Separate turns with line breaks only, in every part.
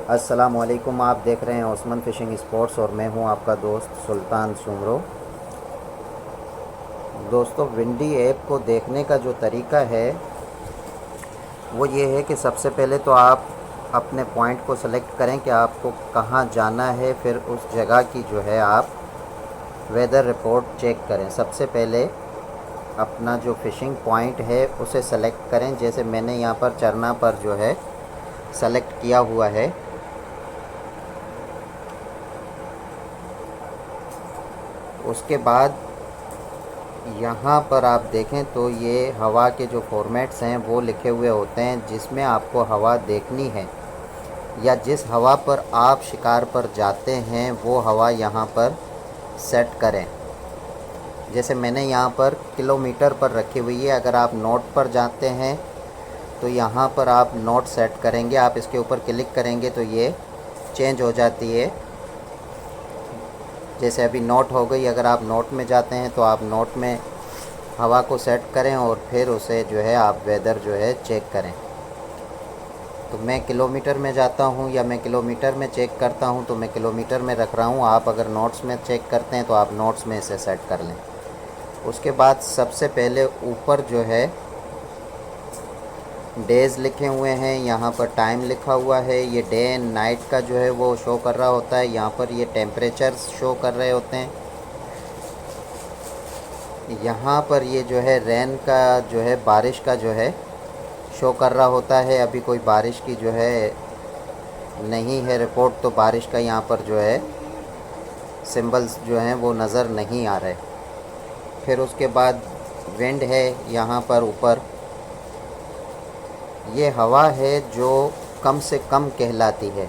अस्सलामुअलैकुम। आप देख रहे हैं ओस्मान फ़िशिंग स्पॉट्स और मैं हूं आपका दोस्त सुल्तान सुमरो। दोस्तों, विंडी ऐप को देखने का जो तरीका है वो ये है कि सबसे पहले तो आप अपने पॉइंट को सेलेक्ट करें कि आपको कहां जाना है। फिर उस जगह की जो है आप वेदर रिपोर्ट चेक करें। सबसे पहले अपना जो फ़िशिंग पॉइंट है उसे सेलेक्ट करें। जैसे मैंने यहाँ पर चरना पर जो है सेलेक्ट किया हुआ है। उसके बाद यहाँ पर आप देखें तो ये हवा के जो फॉर्मेट्स हैं वो लिखे हुए होते हैं, जिसमें आपको हवा देखनी है या जिस हवा पर आप शिकार पर जाते हैं वो हवा यहाँ पर सेट करें। जैसे मैंने यहाँ पर किलोमीटर पर रखी हुई है। अगर आप नोट पर जाते हैं तो यहाँ पर आप नोट सेट करेंगे। आप इसके ऊपर क्लिक करेंगे तो ये चेंज हो जाती है। जैसे अभी नोट हो गई। अगर आप नोट में जाते हैं तो आप नोट में हवा को सेट करें और फिर उसे जो है आप वेदर जो है चेक करें। तो मैं किलोमीटर में जाता हूं या मैं किलोमीटर में चेक करता हूं, तो मैं किलोमीटर में रख रहा हूं। आप अगर नोट्स में चेक करते हैं तो आप नोट्स में इसे सेट कर लें। उसके बाद सबसे पहले ऊपर जो है डेज़ लिखे हुए हैं, यहाँ पर टाइम लिखा हुआ है। ये डे एंड नाइट का जो है वो शो कर रहा होता है। यहाँ पर ये टेम्परेचर शो कर रहे होते हैं। यहाँ पर ये जो है रेन का जो है बारिश का जो है शो कर रहा होता है। अभी कोई बारिश की जो है नहीं है रिपोर्ट, तो बारिश का यहाँ पर जो है सिंबल्स जो हैं वो नज़र नहीं आ रहे। फिर उसके बाद विंड है यहाँ पर ऊपर। ये हवा है जो कम से कम कहलाती है।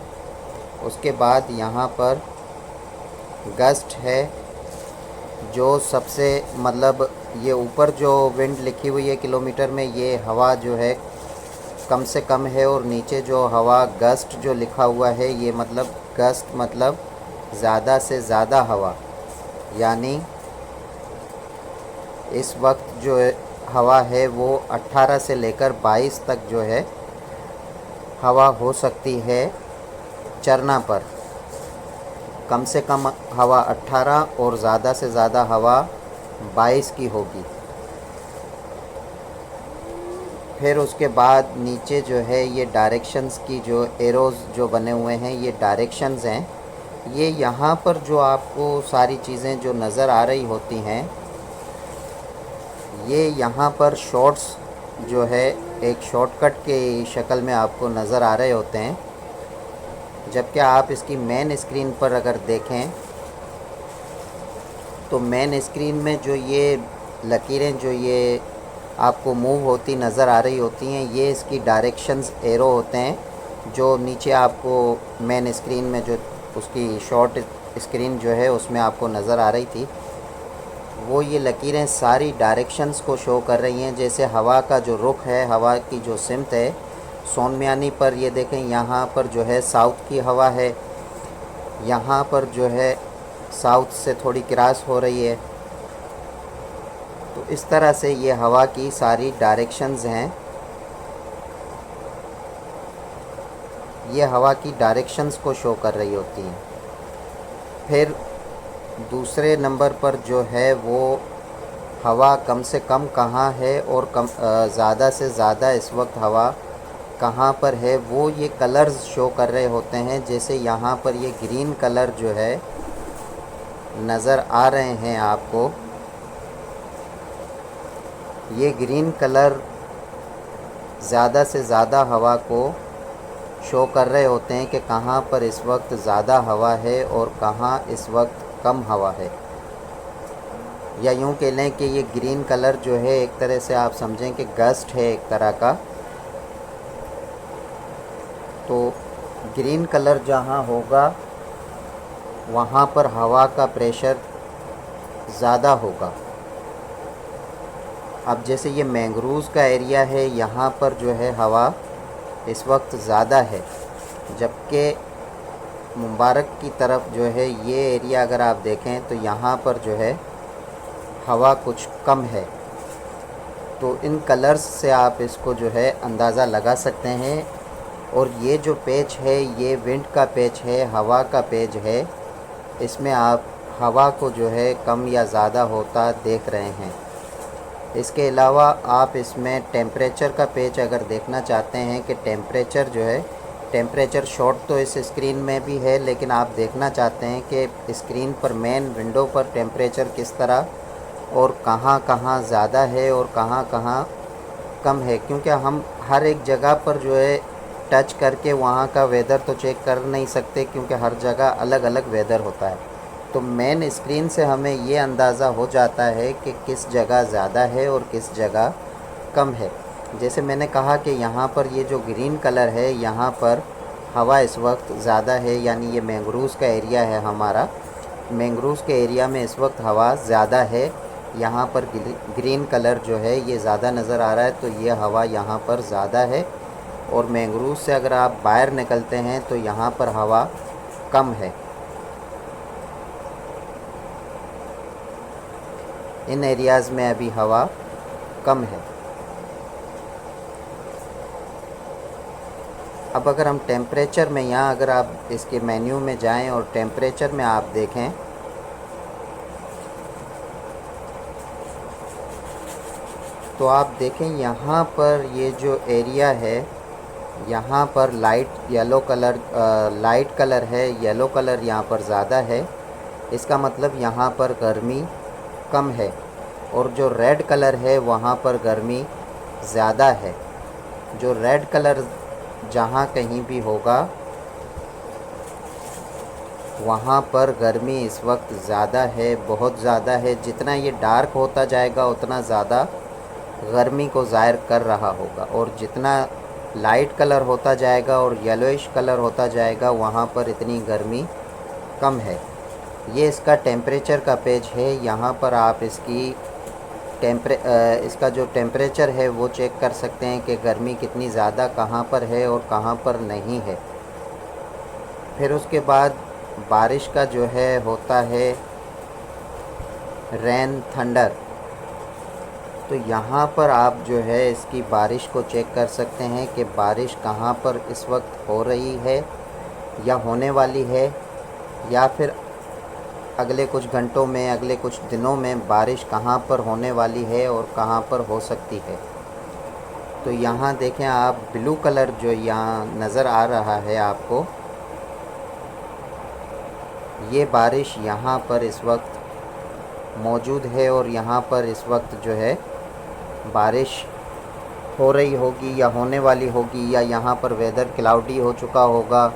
उसके बाद यहाँ पर गस्ट है, जो सबसे मतलब ये ऊपर जो विंड लिखी हुई है किलोमीटर में, ये हवा जो है कम से कम है। और नीचे जो हवा गस्ट जो लिखा हुआ है, ये मतलब गस्ट मतलब ज़्यादा से ज़्यादा हवा। यानी इस वक्त जो हवा है वो 18 से लेकर 22 तक जो है हवा हो सकती है चरना पर। कम से कम हवा 18 और ज़्यादा से ज़्यादा हवा 22 की होगी। फिर उसके बाद नीचे जो है ये डायरेक्शंस की जो एरोज़ जो बने हुए हैं, ये डायरेक्शंस हैं। ये यहाँ पर जो आपको सारी चीज़ें जो नज़र आ रही होती हैं, ये यहाँ पर शॉर्ट्स जो है एक शॉर्टकट के शक्ल में आपको नज़र आ रहे होते हैं। जबकि आप इसकी मेन स्क्रीन पर अगर देखें तो मेन स्क्रीन में जो ये लकीरें जो ये आपको मूव होती नज़र आ रही होती हैं, ये इसकी डायरेक्शंस एरो होते हैं। जो नीचे आपको मेन स्क्रीन में जो उसकी शॉर्ट स्क्रीन जो है उसमें आपको नज़र आ रही थी, वो ये लकीरें सारी डायरेक्शंस को शो कर रही हैं। जैसे हवा का जो रुख है, हवा की जो सिमत है, सोनमियानी पर ये देखें, यहाँ पर जो है साउथ की हवा है, यहाँ पर जो है साउथ से थोड़ी क्रॉस हो रही है। तो इस तरह से ये हवा की सारी डायरेक्शंस हैं। ये हवा की डायरेक्शंस को शो कर रही होती हैं। फिर दूसरे नंबर पर जो है वो हवा कम से कम कहाँ है और ज़्यादा से ज़्यादा इस वक्त हवा कहाँ पर है, वो ये कलर्स शो कर रहे होते हैं। जैसे यहाँ पर ये ग्रीन कलर जो है नज़र आ रहे हैं आपको, ये ग्रीन कलर ज़्यादा से ज़्यादा हवा को शो कर रहे होते हैं कि कहाँ पर इस वक्त ज़्यादा हवा है और कहाँ इस वक्त कम हवा है। या यूँ कह लें कि ये ग्रीन कलर जो है एक तरह से आप समझें कि गस्ट है एक तरह का। तो ग्रीन कलर जहाँ होगा वहाँ पर हवा का प्रेशर ज़्यादा होगा। अब जैसे ये मैंग्रोव्स का एरिया है, यहाँ पर जो है हवा इस वक्त ज़्यादा है, जबकि मुबारक की तरफ जो है ये एरिया अगर आप देखें तो यहाँ पर जो है हवा कुछ कम है। तो इन कलर्स से आप इसको जो है अंदाज़ा लगा सकते हैं और ये जो पेज है ये विंड का पेज है, हवा का पेज है। इसमें आप हवा को जो है कम या ज़्यादा होता देख रहे हैं। इसके अलावा आप इसमें टेम्परेचर का पेज अगर देखना चाहते हैं कि टेम्परेचर जो है, टेम्परेचर शॉट तो इस स्क्रीन में भी है, लेकिन आप देखना चाहते हैं कि स्क्रीन पर मेन विंडो पर टेम्परेचर किस तरह और कहाँ कहाँ ज़्यादा है और कहाँ कहाँ कम है, क्योंकि हम हर एक जगह पर जो है टच करके वहाँ का वेदर तो चेक कर नहीं सकते, क्योंकि हर जगह अलग अलग वेदर होता है। तो मेन स्क्रीन से हमें ये अंदाज़ा हो जाता है कि किस जगह ज़्यादा है और किस जगह कम है। जैसे मैंने कहा कि यहाँ पर ये जो ग्रीन कलर है, यहाँ पर हवा इस वक्त ज़्यादा है, यानी ये मैंग्रोव्स का एरिया है हमारा। मैंग्रोव्स के एरिया में इस वक्त हवा ज़्यादा है। यहाँ पर ग्रीन कलर जो है ये ज़्यादा नज़र आ रहा है, तो ये हवा यहाँ पर ज़्यादा है। और मैंग्रोव से अगर आप बाहर निकलते हैं तो यहाँ पर हवा कम है। इन एरियाज़ में अभी हवा कम है। अब अगर हम टेम्परेचर में, यहाँ अगर आप इसके मेन्यू में जाएं और टेम्परेचर में आप देखें तो आप देखें यहाँ पर ये जो एरिया है, यहाँ पर लाइट कलर है, येलो कलर यहाँ पर ज़्यादा है। इसका मतलब यहाँ पर गर्मी कम है। और जो रेड कलर है वहाँ पर गर्मी ज़्यादा है। जो रेड कलर जहाँ कहीं भी होगा वहाँ पर गर्मी इस वक्त ज़्यादा है, बहुत ज़्यादा है। जितना ये डार्क होता जाएगा उतना ज़्यादा गर्मी को ज़ाहिर कर रहा होगा, और जितना लाइट कलर होता जाएगा और येलोइश कलर होता जाएगा वहाँ पर इतनी गर्मी कम है। ये इसका टेम्परेचर का पेज है। यहाँ पर आप इसका जो टेम्परेचर है वो चेक कर सकते हैं कि गर्मी कितनी ज़्यादा कहाँ पर है और कहाँ पर नहीं है। फिर उसके बाद बारिश का जो है होता है रेन थंडर। तो यहाँ पर आप जो है इसकी बारिश को चेक कर सकते हैं कि बारिश कहाँ पर इस वक्त हो रही है या होने वाली है, या फिर अगले कुछ घंटों में, अगले कुछ दिनों में बारिश कहाँ पर होने वाली है और कहाँ पर हो सकती है। तो यहाँ देखें आप, ब्लू कलर जो यहाँ नज़र आ रहा है आपको, ये बारिश यहाँ पर इस वक्त मौजूद है। और यहाँ पर इस वक्त जो है बारिश हो रही होगी या होने वाली होगी, या यहाँ पर वेदर क्लाउडी हो चुका होगा,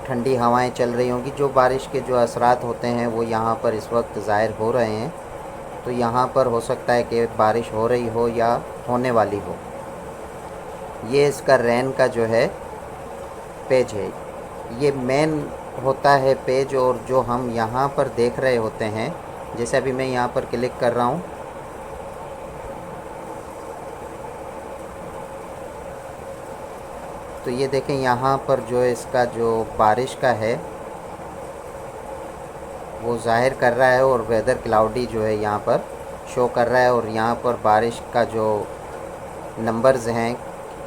ठंडी हवाएं चल रही होंगी। जो बारिश के जो असरात होते हैं वो यहाँ पर इस वक्त ज़ाहिर हो रहे हैं। तो यहाँ पर हो सकता है कि बारिश हो रही हो या होने वाली हो। ये इसका रेन का जो है पेज है, ये मेन होता है पेज। और जो हम यहाँ पर देख रहे होते हैं, जैसे अभी मैं यहाँ पर क्लिक कर रहा हूँ, तो ये देखें यहाँ पर जो इसका जो बारिश का है वो ज़ाहिर कर रहा है, और वेदर क्लाउडी जो है यहाँ पर शो कर रहा है। और यहाँ पर बारिश का जो नंबर्स हैं,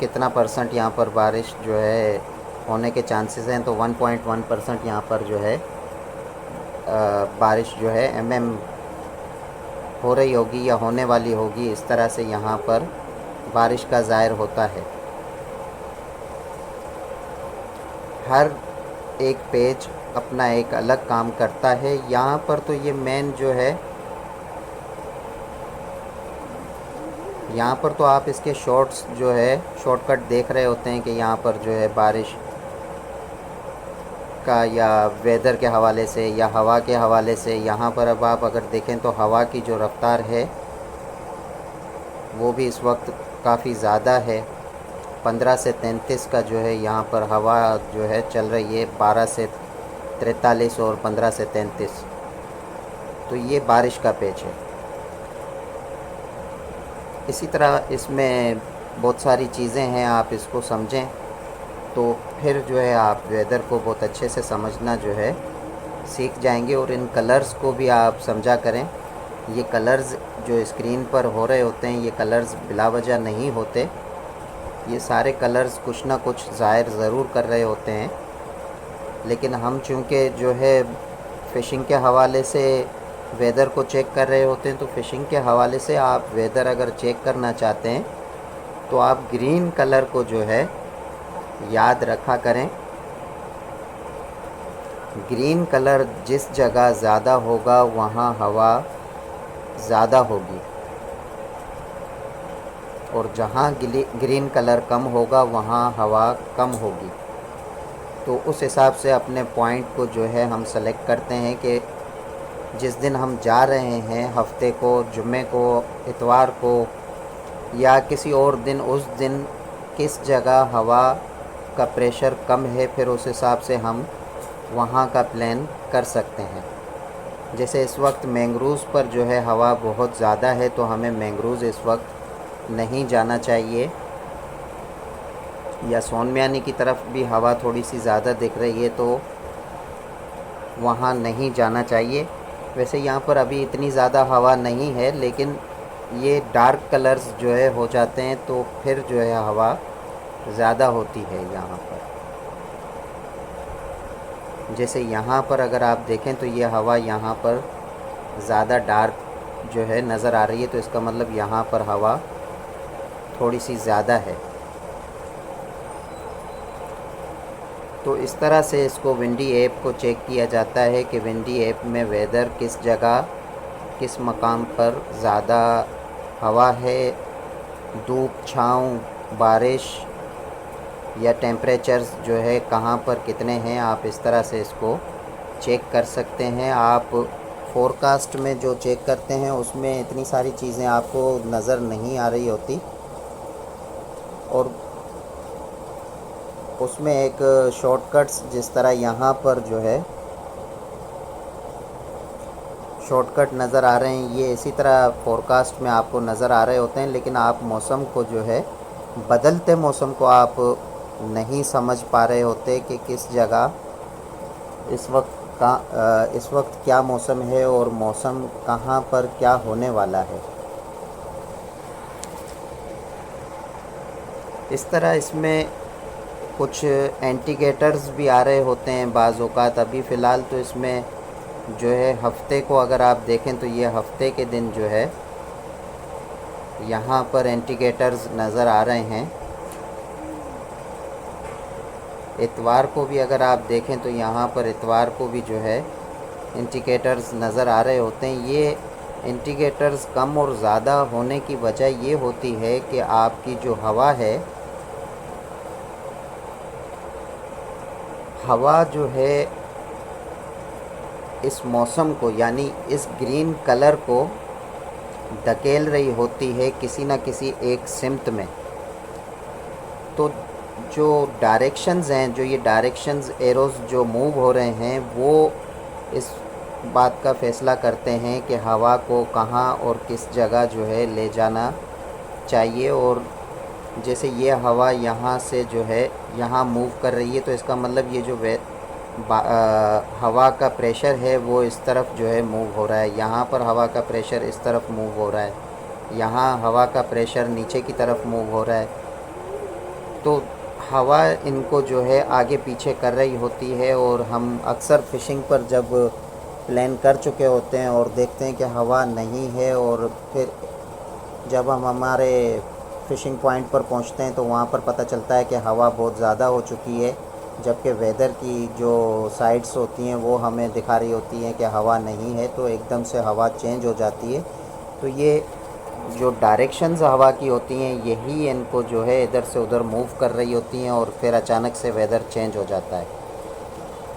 कितना % यहाँ पर बारिश जो है होने के चांसेस हैं, तो 1.1% यहाँ पर जो है बारिश जो है हो रही होगी या होने वाली होगी। इस तरह से यहाँ पर बारिश का ज़ाहिर होता है। हर एक पेज अपना एक अलग काम करता है। यहाँ पर तो ये मेन जो है, यहाँ पर तो आप इसके शॉर्ट्स जो है शॉर्टकट देख रहे होते हैं कि यहाँ पर जो है बारिश का या वेदर के हवाले से या हवा के हवाले से। यहाँ पर अब आप अगर देखें तो हवा की जो रफ़्तार है वो भी इस वक्त काफ़ी ज़्यादा है। 15 से 33 का जो है यहाँ पर हवा जो है चल रही है, 12 से 43 और 15 से 33। तो ये बारिश का पेज है। इसी तरह इसमें बहुत सारी चीज़ें हैं, आप इसको समझें तो फिर जो है आप वेदर को बहुत अच्छे से समझना जो है सीख जाएंगे। और इन कलर्स को भी आप समझा करें। ये कलर्स जो स्क्रीन पर हो रहे होते हैं, ये कलर्स बिला वजह नहीं होते। ये सारे कलर्स कुछ ना कुछ ज़ाहिर ज़रूर कर रहे होते हैं, लेकिन हम चूँकि जो है फ़िशिंग के हवाले से वेदर को चेक कर रहे होते हैं, तो फ़िशिंग के हवाले से आप वेदर अगर चेक करना चाहते हैं तो आप ग्रीन कलर को जो है याद रखा करें। ग्रीन कलर जिस जगह ज़्यादा होगा वहाँ हवा ज़्यादा होगी, और जहाँ ग्रीन कलर कम होगा वहाँ हवा कम होगी। तो उस हिसाब से अपने पॉइंट को जो है हम सेलेक्ट करते हैं कि जिस दिन हम जा रहे हैं, हफ्ते को, जुम्मे को, इतवार को या किसी और दिन, उस दिन किस जगह हवा का प्रेशर कम है, फिर उस हिसाब से हम वहाँ का प्लान कर सकते हैं। जैसे इस वक्त मैंग्रोव्स पर जो है हवा बहुत ज़्यादा है, तो हमें मैंग्रोव्स इस वक्त नहीं जाना चाहिए, या सोनमियानी की तरफ भी हवा थोड़ी सी ज़्यादा दिख रही है तो वहाँ नहीं जाना चाहिए। वैसे यहाँ पर अभी इतनी ज़्यादा हवा नहीं है, लेकिन ये डार्क कलर्स जो है हो जाते हैं तो फिर जो है हवा ज़्यादा होती है यहाँ पर। जैसे यहाँ पर अगर आप देखें तो ये हवा यहाँ पर ज़्यादा डार्क जो है नज़र आ रही है, तो इसका मतलब यहाँ पर हवा थोड़ी सी ज़्यादा है। तो इस तरह से इसको विंडी ऐप को चेक किया जाता है कि विंडी ऐप में वेदर किस जगह, किस मकाम पर ज़्यादा हवा है, धूप, छाँव, बारिश या टेम्परेचर्स जो है कहाँ पर कितने हैं, आप इस तरह से इसको चेक कर सकते हैं। आप फोरकास्ट में जो चेक करते हैं उसमें इतनी सारी चीज़ें आपको नज़र नहीं आ रही होती, और उसमें एक शॉर्टकट्स जिस तरह यहाँ पर जो है शॉर्टकट नज़र आ रहे हैं, ये इसी तरह फोरकास्ट में आपको नज़र आ रहे होते हैं, लेकिन आप मौसम को जो है, बदलते मौसम को आप नहीं समझ पा रहे होते कि किस जगह इस वक्त क्या मौसम है और मौसम कहाँ पर क्या होने वाला है। इस तरह इसमें कुछ इंडिकेटर्स भी आ रहे होते हैं बाज़ औक़ात। अभी फ़िलहाल तो इसमें जो है हफ्ते को अगर आप देखें तो ये हफ्ते के दिन जो है यहाँ पर इंडिकेटर्स नज़र आ रहे हैं। इतवार को भी अगर आप देखें तो यहाँ पर इतवार को भी जो है इंडिकेटर्स नज़र आ रहे होते हैं। ये इंडिकेटर्स कम और ज़्यादा होने की वजह ये होती है कि आपकी जो हवा है, हवा जो है इस मौसम को, यानी इस ग्रीन कलर को धकेल रही होती है किसी न किसी एक सिमत में। तो जो डायरेक्शंस हैं, जो ये डायरेक्शंस एरोज़ जो मूव हो रहे हैं, वो इस बात का फ़ैसला करते हैं कि हवा को कहाँ और किस जगह जो है ले जाना चाहिए। और जैसे ये हवा यहाँ से जो है यहाँ मूव कर रही है, तो इसका मतलब ये जो हवा का प्रेशर है वो इस तरफ जो है मूव हो रहा है। यहाँ पर हवा का प्रेशर इस तरफ मूव हो रहा है, यहाँ हवा का प्रेशर नीचे की तरफ मूव हो रहा है। तो हवा इनको जो है आगे पीछे कर रही होती है, और हम अक्सर फ़िशिंग पर जब प्लान कर चुके होते हैं और देखते हैं कि हवा नहीं है, और फिर जब हम हमारे फ़िशिंग पॉइंट पर पहुंचते हैं तो वहां पर पता चलता है कि हवा बहुत ज़्यादा हो चुकी है, जबकि वेदर की जो साइट्स होती हैं वो हमें दिखा रही होती हैं कि हवा नहीं है, तो एकदम से हवा चेंज हो जाती है। तो ये जो डायरेक्शंस हवा की होती हैं, यही इनको जो है इधर से उधर मूव कर रही होती हैं, और फिर अचानक से वेदर चेंज हो जाता है।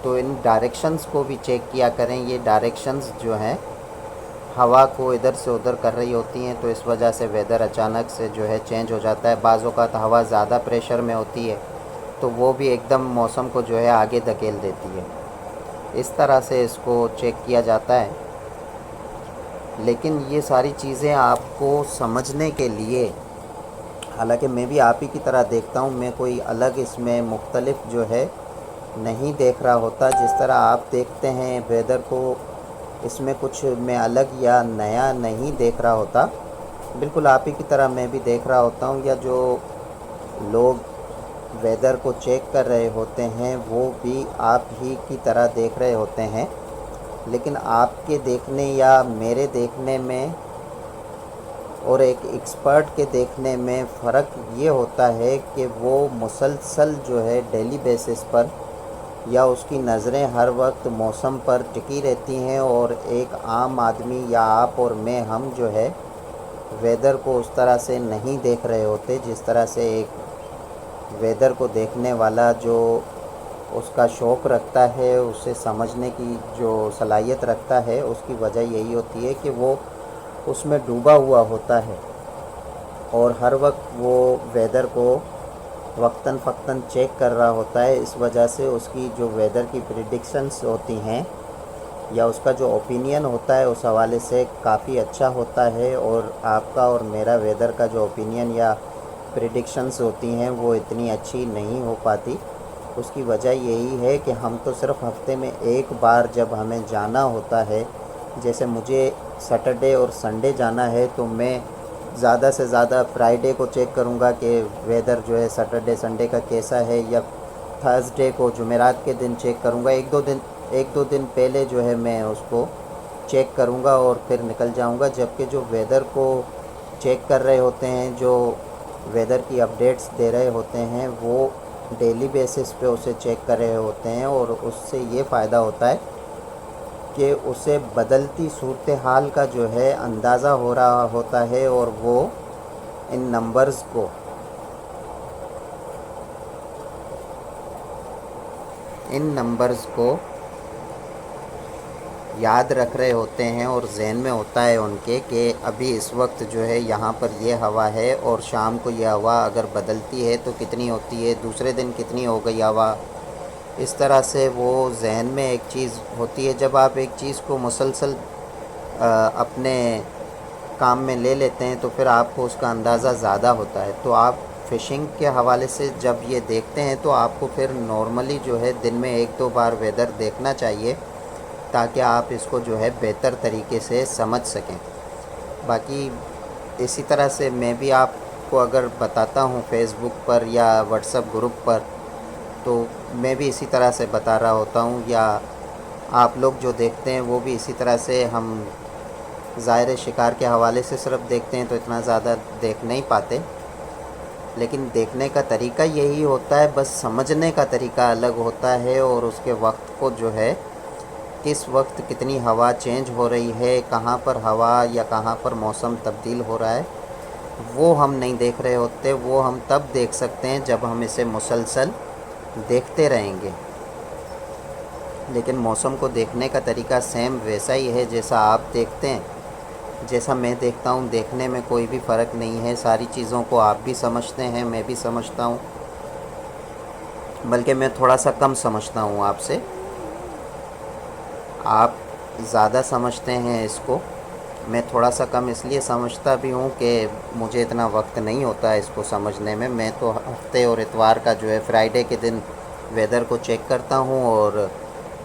तो इन डायरेक्शंस को भी चेक किया करें। ये डायरेक्शंस जो हैं हवा को इधर से उधर कर रही होती हैं, तो इस वजह से वेदर अचानक से जो है चेंज हो जाता है। बाज़ औक़ात हवा ज़्यादा प्रेशर में होती है तो वो भी एकदम मौसम को जो है आगे धकेल देती है। इस तरह से इसको चेक किया जाता है। लेकिन ये सारी चीज़ें आपको समझने के लिए, हालांकि मैं भी आप ही की तरह देखता हूँ, मैं कोई अलग इसमें मुख्तलिफ जो है नहीं देख रहा होता। जिस तरह आप देखते हैं वेदर को, इसमें कुछ मैं अलग या नया नहीं देख रहा होता। बिल्कुल आप ही की तरह मैं भी देख रहा होता हूँ, या जो लोग वेदर को चेक कर रहे होते हैं वो भी आप ही की तरह देख रहे होते हैं, लेकिन आपके देखने या मेरे देखने में और एक एक्सपर्ट के देखने में फ़र्क ये होता है कि वो मुसलसल जो है डेली बेसिस पर या उसकी नज़रें हर वक्त मौसम पर टिकी रहती हैं, और एक आम आदमी या आप और मैं हम जो है वेदर को उस तरह से नहीं देख रहे होते जिस तरह से एक वेदर को देखने वाला जो उसका शौक़ रखता है, उसे समझने की जो सलाहियत रखता है। उसकी वजह यही होती है कि वो उसमें डूबा हुआ होता है और हर वक्त वो वेदर को वक्तन फ़क्तन चेक कर रहा होता है। इस वजह से उसकी जो वेदर की प्रिडिक्शंस होती हैं या उसका जो ओपिनियन होता है उस हवाले से काफ़ी अच्छा होता है, और आपका और मेरा वेदर का जो ओपिनियन या प्रिडिक्शंस होती हैं वो इतनी अच्छी नहीं हो पाती। उसकी वजह यही है कि हम तो सिर्फ हफ्ते में एक बार जब हमें जाना होता है, जैसे मुझे सैटरडे और संडे जाना है, तो मैं ज़्यादा से ज़्यादा फ्राइडे को चेक करूँगा कि वेदर जो है सैटरडे संडे का कैसा है, या थर्सडे को जुमेरात के दिन चेक करूँगा। एक दो दिन पहले जो है मैं उसको चेक करूँगा और फिर निकल जाऊँगा। जबकि जो वेदर को चेक कर रहे होते हैं, जो वेदर की अपडेट्स दे रहे होते हैं, वो डेली बेसिस पे उसे चेक कर रहे होते हैं, और उससे ये फ़ायदा होता है कि उसे बदलती सूरत हाल का जो है अंदाज़ा हो रहा होता है, और वो इन नंबर्स को याद रख रहे होते हैं, और जहन में होता है उनके कि अभी इस वक्त जो है यहाँ पर ये हवा है, और शाम को ये हवा अगर बदलती है तो कितनी होती है, दूसरे दिन कितनी हो गई हवा। इस तरह से वो जहन में एक चीज़ होती है। जब आप एक चीज़ को मुसलसल अपने काम में ले लेते हैं तो फिर आपको उसका अंदाज़ा ज़्यादा होता है। तो आप फ़िशिंग के हवाले से जब ये देखते हैं तो आपको फिर नॉर्मली जो है दिन में एक दो बार वेदर देखना चाहिए, ताकि आप इसको जो है बेहतर तरीके से समझ सकें। बाकी इसी तरह से मैं भी आपको अगर बताता हूँ फेसबुक पर या व्हाट्सएप ग्रुप पर, तो मैं भी इसी तरह से बता रहा होता हूँ, या आप लोग जो देखते हैं वो भी इसी तरह से। हम ज़ाहिर शिकार के हवाले से सिर्फ देखते हैं तो इतना ज़्यादा देख नहीं पाते, लेकिन देखने का तरीका यही होता है, बस समझने का तरीका अलग होता है। और उसके वक्त को जो है किस वक्त कितनी हवा चेंज हो रही है, कहाँ पर हवा या कहाँ पर मौसम तब्दील हो रहा है, वो हम नहीं देख रहे होते। वो हम तब देख सकते हैं जब हम इसे मुसलसल देखते रहेंगे। लेकिन मौसम को देखने का तरीका सेम वैसा ही है जैसा आप देखते हैं, जैसा मैं देखता हूँ। देखने में कोई भी फ़र्क नहीं है। सारी चीज़ों को आप भी समझते हैं, मैं भी समझता हूँ, बल्कि मैं थोड़ा सा कम समझता हूँ आपसे। आप ज़्यादा समझते हैं इसको, मैं थोड़ा सा कम इसलिए समझता भी हूँ कि मुझे इतना वक्त नहीं होता है इसको समझने में। मैं तो हफ्ते और इतवार का जो है फ्राइडे के दिन वेदर को चेक करता हूँ, और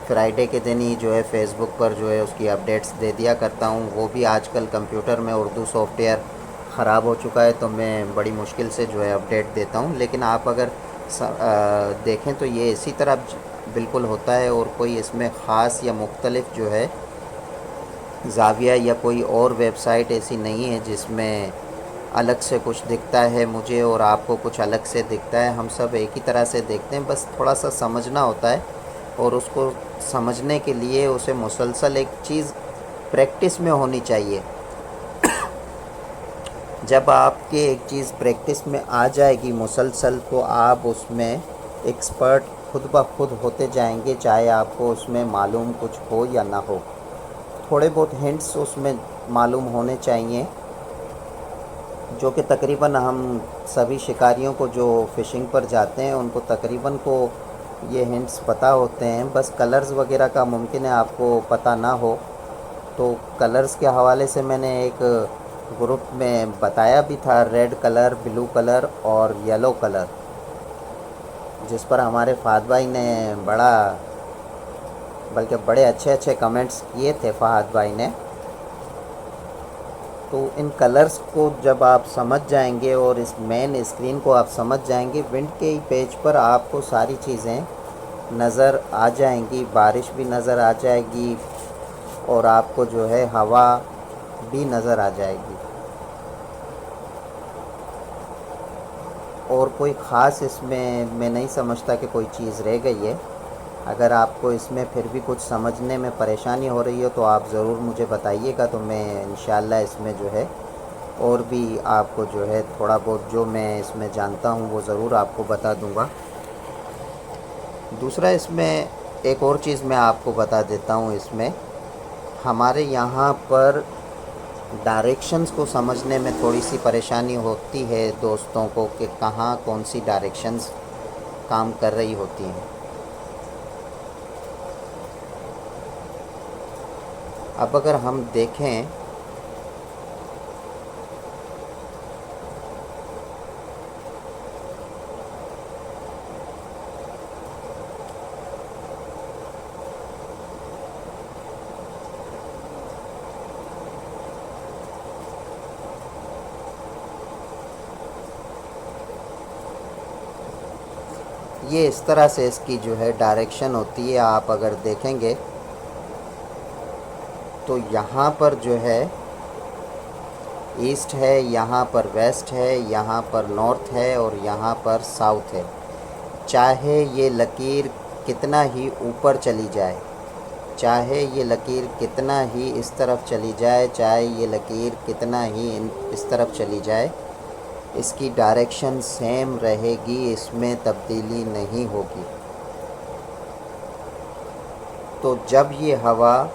फ्राइडे के दिन ही जो है फ़ेसबुक पर जो है उसकी अपडेट्स दे दिया करता हूँ। वो भी आजकल कंप्यूटर में उर्दू सॉफ्टवेयर ख़राब हो चुका है, तो मैं बड़ी मुश्किल से जो है अपडेट देता हूँ। लेकिन आप अगर देखें तो ये इसी तरह बिल्कुल होता है, और कोई इसमें ख़ास या मुख्तलिफ जो है ज़ाविया या कोई और वेबसाइट ऐसी नहीं है जिसमें अलग से कुछ दिखता है मुझे और आपको कुछ अलग से दिखता है। हम सब एक ही तरह से देखते हैं, बस थोड़ा सा समझना होता है, और उसको समझने के लिए उसे मुसलसल एक चीज़ प्रैक्टिस में होनी चाहिए। जब आपके एक चीज़ प्रैक्टिस में आ जाएगी मुसलसल, तो आप उसमें एक्सपर्ट खुद ब खुद होते जाएंगे, चाहे आपको उसमें मालूम कुछ हो या ना हो। थोड़े बहुत हिंट्स उसमें मालूम होने चाहिए, जो कि तकरीबन हम सभी शिकारियों को जो फ़िशिंग पर जाते हैं उनको तकरीबन को ये हिंट्स पता होते हैं। बस कलर्स वगैरह का मुमकिन है आपको पता ना हो। तो कलर्स के हवाले से मैंने एक ग्रुप में बताया भी था, रेड कलर, ब्लू कलर और येलो कलर, जिस पर हमारे फ़हद भाई ने बल्कि बड़े अच्छे अच्छे कमेंट्स किए थे फ़हद भाई ने। तो इन कलर्स को जब आप समझ जाएंगे और इस मेन स्क्रीन को आप समझ जाएंगे, विंड के ही पेज पर आपको सारी चीज़ें नज़र आ जाएंगी, बारिश भी नज़र आ जाएगी और आपको जो है हवा भी नज़र आ जाएगी। और कोई ख़ास इसमें मैं नहीं समझता कि कोई चीज़ रह गई है। अगर आपको इसमें फिर भी कुछ समझने में परेशानी हो रही हो तो आप ज़रूर मुझे बताइएगा, तो मैं इंशाल्लाह इसमें जो है और भी आपको जो है थोड़ा बहुत जो मैं इसमें जानता हूँ वो ज़रूर आपको बता दूँगा। दूसरा इसमें एक और चीज़ मैं आपको बता देता हूँ, इसमें हमारे यहाँ पर डायरेक्शंस को समझने में थोड़ी सी परेशानी होती है दोस्तों को कि कहाँ कौन सी डायरेक्शंस काम कर रही होती हैं। अब अगर हम देखें ये इस तरह से इसकी जो है डायरेक्शन होती है। आप अगर देखेंगे तो यहाँ पर जो है ईस्ट है, यहाँ पर वेस्ट है, यहाँ पर नॉर्थ है और यहाँ पर साउथ है। चाहे ये लकीर कितना ही ऊपर चली जाए, चाहे ये लकीर कितना ही इस तरफ चली जाए, चाहे ये लकीर कितना ही इस तरफ चली जाए, इसकी डायरेक्शन सेम रहेगी, इसमें तब्दीली नहीं होगी। तो जब ये हवा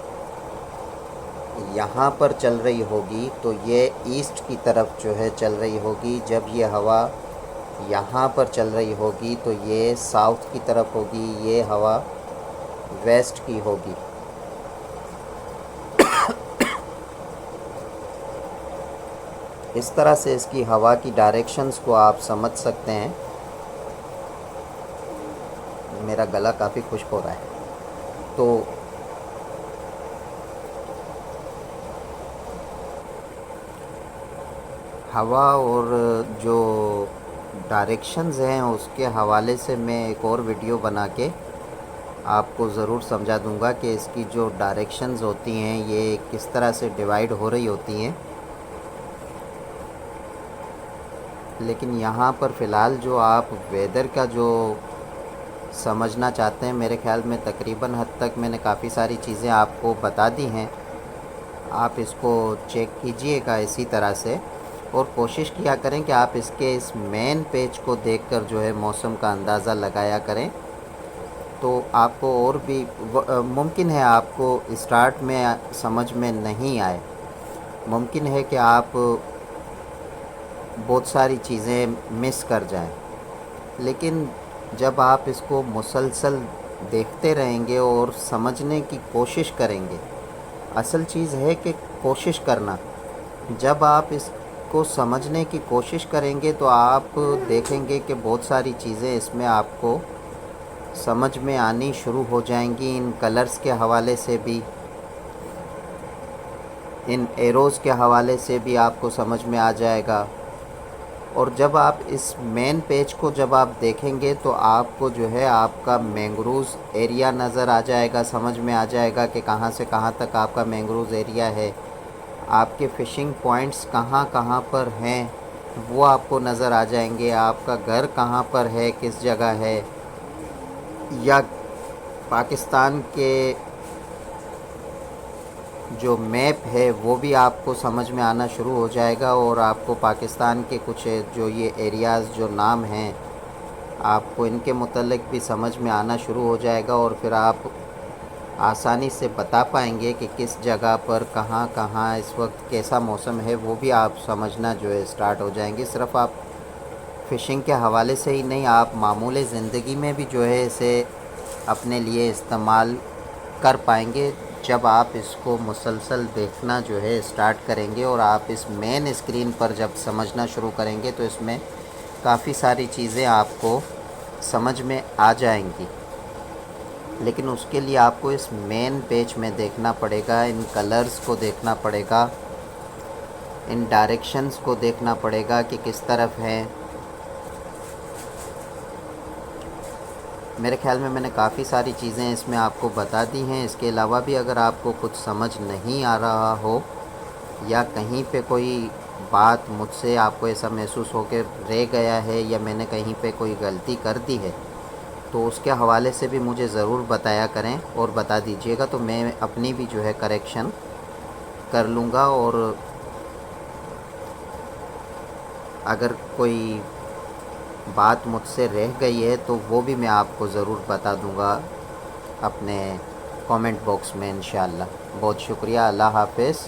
यहाँ पर चल रही होगी तो ये ईस्ट की तरफ जो है चल रही होगी, जब ये हवा यहाँ पर चल रही होगी तो ये साउथ की तरफ होगी, ये हवा वेस्ट की होगी। इस तरह से इसकी हवा की डायरेक्शंस को आप समझ सकते हैं। मेरा गला काफ़ी खुश्क हो रहा है। तो हवा और जो डायरेक्शंस हैं उसके हवाले से मैं एक और वीडियो बना के आपको ज़रूर समझा दूंगा कि इसकी जो डायरेक्शंस होती हैं ये किस तरह से डिवाइड हो रही होती हैं। लेकिन यहाँ पर फ़िलहाल जो आप वेदर का जो समझना चाहते हैं, मेरे ख़्याल में तकरीबन हद तक मैंने काफ़ी सारी चीज़ें आपको बता दी हैं। आप इसको चेक कीजिएगा इसी तरह से और कोशिश किया करें कि आप इसके इस मेन पेज को देखकर जो है मौसम का अंदाज़ा लगाया करें। तो आपको और भी मुमकिन है आपको स्टार्ट में समझ में नहीं आए, मुमकिन है कि आप बहुत सारी चीज़ें मिस कर जाएं। लेकिन जब आप इसको मुसलसल देखते रहेंगे और समझने की कोशिश करेंगे, असल चीज़ है कि कोशिश करना। जब आप इसको समझने की कोशिश करेंगे तो आप देखेंगे कि बहुत सारी चीज़ें इसमें आपको समझ में आनी शुरू हो जाएंगी। इन कलर्स के हवाले से भी, इन एरोज़ के हवाले से भी आपको समझ में आ जाएगा। और जब आप इस मेन पेज को जब आप देखेंगे तो आपको जो है आपका मैंग्रोव्स एरिया नज़र आ जाएगा, समझ में आ जाएगा कि कहाँ से कहाँ तक आपका मैंग्रोव्स एरिया है। आपके फ़िशिंग पॉइंट्स कहाँ कहाँ पर हैं वो आपको नज़र आ जाएंगे। आपका घर कहाँ पर है, किस जगह है, या पाकिस्तान के जो मैप है वो भी आपको समझ में आना शुरू हो जाएगा। और आपको पाकिस्तान के कुछ जो ये एरियाज़ जो नाम हैं आपको इनके मुतल्लिक भी समझ में आना शुरू हो जाएगा। और फिर आप आसानी से बता पाएंगे कि किस जगह पर कहाँ कहाँ इस वक्त कैसा मौसम है, वो भी आप समझना जो है स्टार्ट हो जाएंगे। सिर्फ़ आप फ़िशिंग के हवाले से ही नहीं, आप मामूली ज़िंदगी में भी जो है इसे अपने लिए इस्तेमाल कर पाएंगे जब आप इसको मुसलसल देखना जो है स्टार्ट करेंगे। और आप इस मेन स्क्रीन पर जब समझना शुरू करेंगे तो इसमें काफ़ी सारी चीज़ें आपको समझ में आ जाएंगी। लेकिन उसके लिए आपको इस मेन पेज में देखना पड़ेगा, इन कलर्स को देखना पड़ेगा। इन डायरेक्शंस को देखना पड़ेगा कि किस तरफ हैं। मेरे ख़्याल में मैंने काफ़ी सारी चीज़ें इसमें आपको बता दी हैं। इसके अलावा भी अगर आपको कुछ समझ नहीं आ रहा हो या कहीं पे कोई बात मुझसे आपको ऐसा महसूस हो के रह गया है या मैंने कहीं पे कोई गलती कर दी है, तो उसके हवाले से भी मुझे ज़रूर बताया करें और बता दीजिएगा, तो मैं अपनी भी जो है करेक्शन कर लूँगा। और अगर कोई बात मुझसे रह गई है तो वो भी मैं आपको ज़रूर बता दूँगा अपने कमेंट बॉक्स में इंशाअल्लाह। बहुत शुक्रिया। अल्लाह हाफ़िज़।